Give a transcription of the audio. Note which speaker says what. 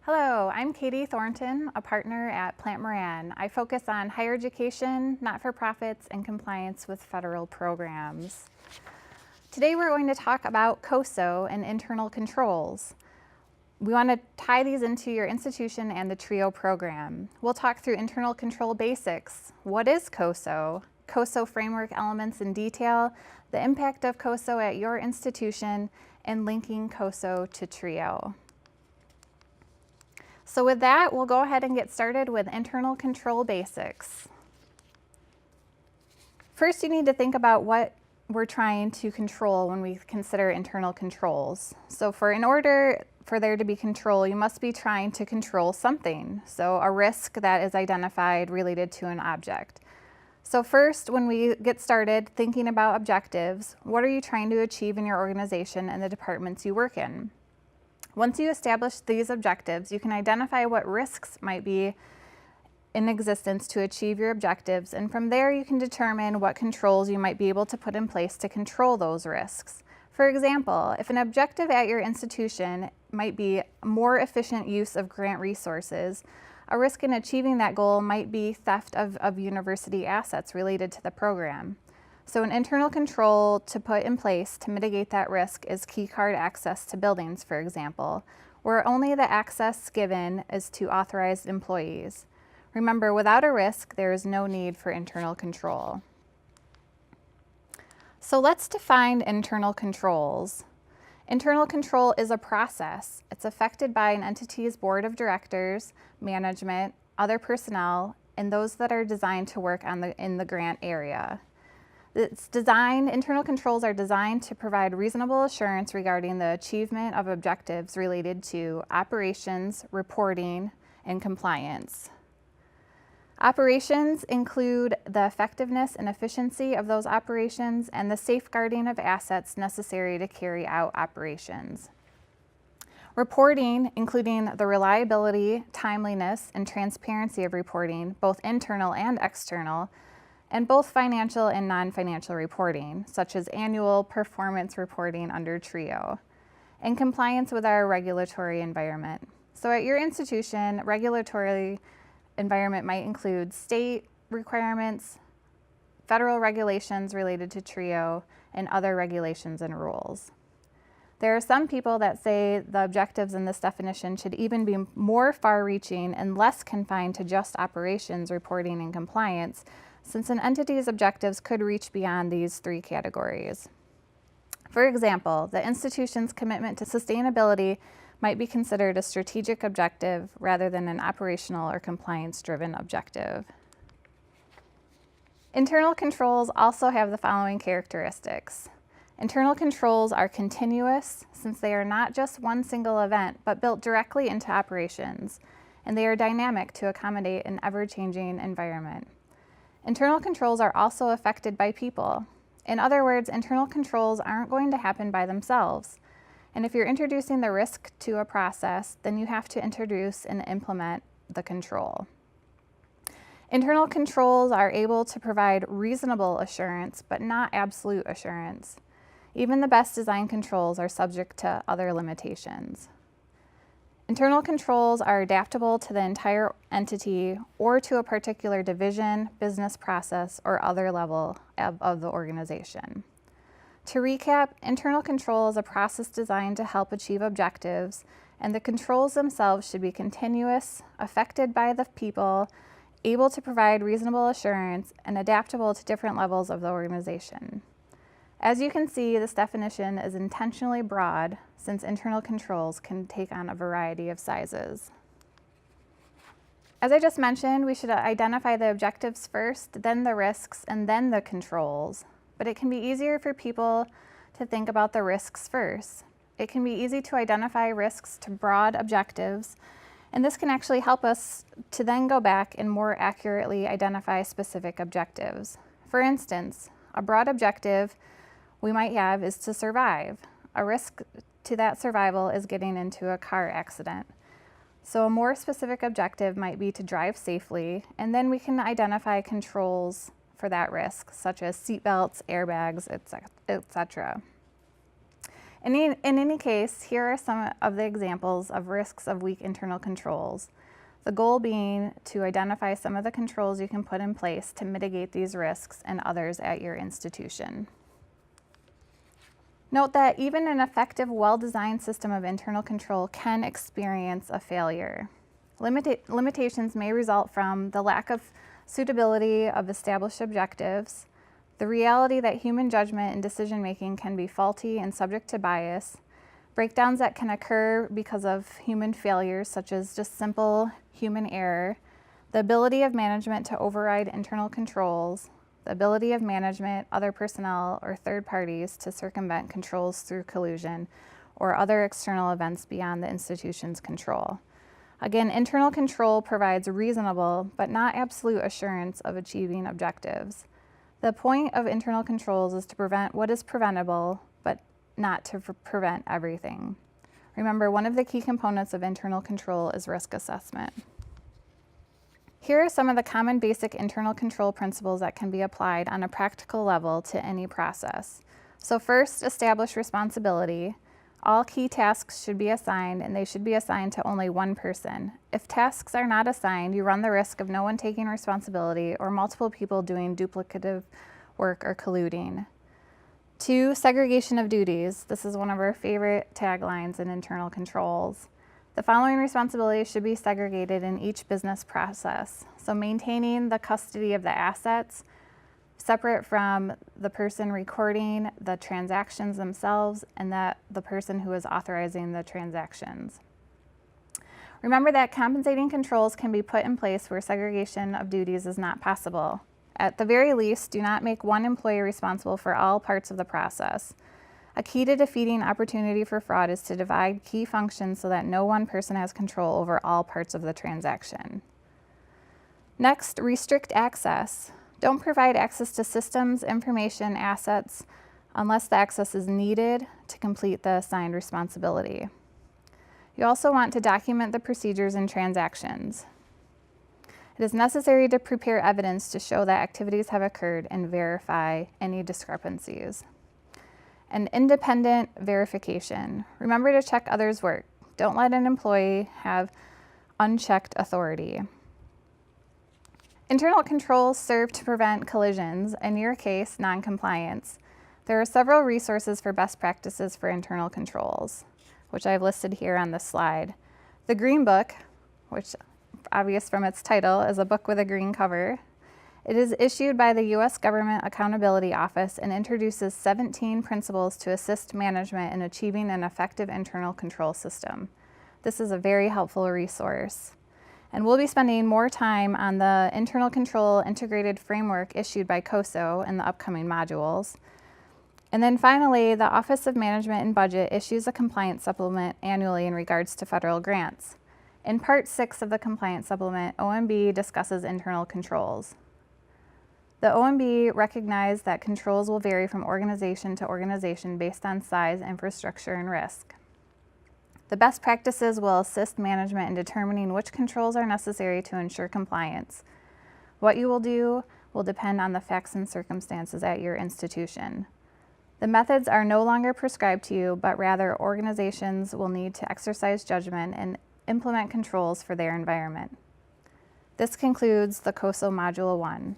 Speaker 1: Hello, I'm Katie Thornton, a partner at Plant Moran. I focus on higher education, not-for-profits, and compliance with federal programs. Today we're going to talk about COSO and internal controls. We want to tie these into your institution and the TRIO program. We'll talk through internal control basics. What is COSO? COSO framework elements in detail, the impact of COSO at your institution, and linking COSO to TRIO. So with that, we'll go ahead and get started with internal control basics. First, you need to think about what we're trying to control when we consider internal controls. So in order for there to be control, you must be trying to control something. So a risk that is identified related to an object. So first, when we get started thinking about objectives, what are you trying to achieve in your organization and the departments you work in? Once you establish these objectives, you can identify what risks might be in existence to achieve your objectives, and from there you can determine what controls you might be able to put in place to control those risks. For example, if an objective at your institution might be more efficient use of grant resources, a risk in achieving that goal might be theft of university assets related to the program. So an internal control to put in place to mitigate that risk is key card access to buildings, for example, where only the access given is to authorized employees. Remember, without a risk, there is no need for internal control. So let's define internal controls. Internal control is a process. It's affected by an entity's board of directors, management, other personnel, and those that are designed to work in the grant area. Internal controls are designed to provide reasonable assurance regarding the achievement of objectives related to operations, reporting, and compliance. Operations include the effectiveness and efficiency of those operations and the safeguarding of assets necessary to carry out operations. Reporting, including the reliability, timeliness, and transparency of reporting, both internal and external, and both financial and non-financial reporting, such as annual performance reporting under TRIO, and compliance with our regulatory environment. So at your institution, regulatory environment might include state requirements, federal regulations related to TRIO, and other regulations and rules. There are some people that say the objectives in this definition should even be more far-reaching and less confined to just operations, reporting, and compliance, since an entity's objectives could reach beyond these three categories. For example, the institution's commitment to sustainability might be considered a strategic objective rather than an operational or compliance-driven objective. Internal controls also have the following characteristics. Internal controls are continuous, since they are not just one single event, but built directly into operations, and they are dynamic to accommodate an ever-changing environment. Internal controls are also affected by people. In other words, internal controls aren't going to happen by themselves. And if you're introducing the risk to a process, then you have to introduce and implement the control. Internal controls are able to provide reasonable assurance, but not absolute assurance. Even the best designed controls are subject to other limitations. Internal controls are adaptable to the entire entity or to a particular division, business process, or other level of the organization. To recap, internal control is a process designed to help achieve objectives, and the controls themselves should be continuous, affected by the people, able to provide reasonable assurance, and adaptable to different levels of the organization. As you can see, this definition is intentionally broad, since internal controls can take on a variety of sizes. As I just mentioned, we should identify the objectives first, then the risks, and then the controls. But it can be easier for people to think about the risks first. It can be easy to identify risks to broad objectives, and this can actually help us to then go back and more accurately identify specific objectives. For instance, a broad objective we might have is to survive. A risk to that survival is getting into a car accident. So a more specific objective might be to drive safely, and then we can identify controls for that risk, such as seat belts, airbags, etc. In any case, here are some of the examples of risks of weak internal controls. The goal being to identify some of the controls you can put in place to mitigate these risks and others at your institution. Note that even an effective, well-designed system of internal control can experience a failure. Limitations may result from the lack of suitability of established objectives, the reality that human judgment and decision-making can be faulty and subject to bias, breakdowns that can occur because of human failures, such as just simple human error, the ability of management to override internal controls, the ability of management, other personnel, or third parties to circumvent controls through collusion or other external events beyond the institution's control. Again, internal control provides reasonable but not absolute assurance of achieving objectives. The point of internal controls is to prevent what is preventable, but not to prevent everything. Remember, one of the key components of internal control is risk assessment. Here are some of the common basic internal control principles that can be applied on a practical level to any process. So first, establish responsibility. All key tasks should be assigned, and they should be assigned to only one person. If tasks are not assigned, you run the risk of no one taking responsibility or multiple people doing duplicative work or colluding. 2, segregation of duties. This is one of our favorite taglines in internal controls. The following responsibilities should be segregated in each business process. So maintaining the custody of the assets, separate from the person recording the transactions themselves and the person who is authorizing the transactions. Remember that compensating controls can be put in place where segregation of duties is not possible. At the very least, do not make one employee responsible for all parts of the process. A key to defeating opportunity for fraud is to divide key functions so that no one person has control over all parts of the transaction. Next, restrict access. Don't provide access to systems, information, assets, unless the access is needed to complete the assigned responsibility. You also want to document the procedures and transactions. It is necessary to prepare evidence to show that activities have occurred and verify any discrepancies. And independent verification. Remember to check others' work. Don't let an employee have unchecked authority. Internal controls serve to prevent collisions, in your case, non-compliance. There are several resources for best practices for internal controls, which I've listed here on this slide. The Green Book, which obvious from its title is a book with a green cover. It is issued by the U.S. Government Accountability Office and introduces 17 principles to assist management in achieving an effective internal control system. This is a very helpful resource. And we'll be spending more time on the internal control integrated framework issued by COSO in the upcoming modules. And then finally, the Office of Management and Budget issues a compliance supplement annually in regards to federal grants. In Part 6 of the compliance supplement, OMB discusses internal controls. The OMB recognized that controls will vary from organization to organization based on size, infrastructure, and risk. The best practices will assist management in determining which controls are necessary to ensure compliance. What you will do will depend on the facts and circumstances at your institution. The methods are no longer prescribed to you, but rather organizations will need to exercise judgment and implement controls for their environment. This concludes the COSO Module 1.